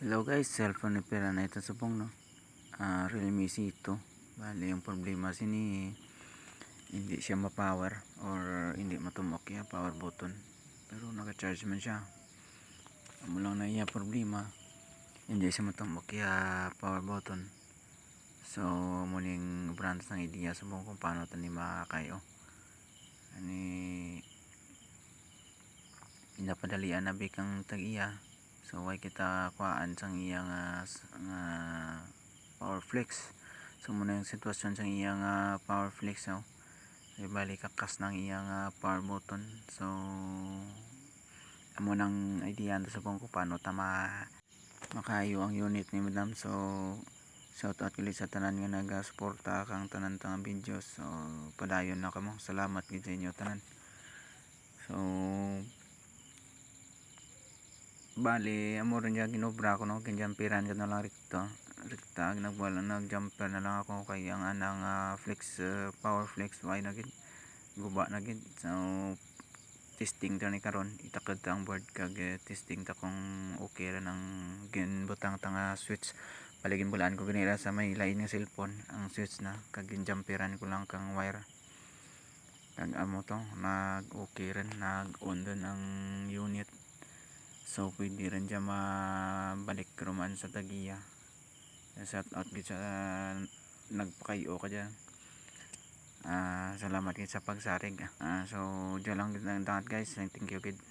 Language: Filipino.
Hello guys, cellphone repair na ito sa pong no. Realme C2. Bali yung problema sini hindi siya ma-power or hindi matumok ya power button. Pero naka-charge man siya. Amo lang na iya problema. Hindi siya matumok ya power button. So muning branch ng idea sa kung paano ito ni makakayo. Ani inapadalian na bikang tag-iya. So why kita kuhaan sang iya nga power flex. So muna yung sitwasyon sang iya nga power flex no. Ay bali kakas ng iya nga power button. So amo nang idea sa kung paano ta makayo ang unit ni madam. So shout out ulit sa tanan nga nagasuporta kang tanan tang videos. So padayon na kamo. Salamat gid sa inyo tanan. So bali amo rin niya ginobra ko no kinjampiran ko na lang rekta nagwala nagjumper na lang ako kay ang anang flex power flex why na gid guba na gid. So testing ta ni karon itakad ta ang board kag testing ta kung okay ra nang ginbutang ta nga switch. Paligin bulaan ko ganira sa may lain nga cellphone ang switch na kag ginjamperan ko lang kang wire kag amo to nag okay rin nag on din ang unit. So pwede rin dyan mabalik ruman sa tagiya. Shout out gid sa nagpakayo ka dyan. Salamat gid sa pagsarig. So dyan lang gid ang dagat guys. Thank you gid.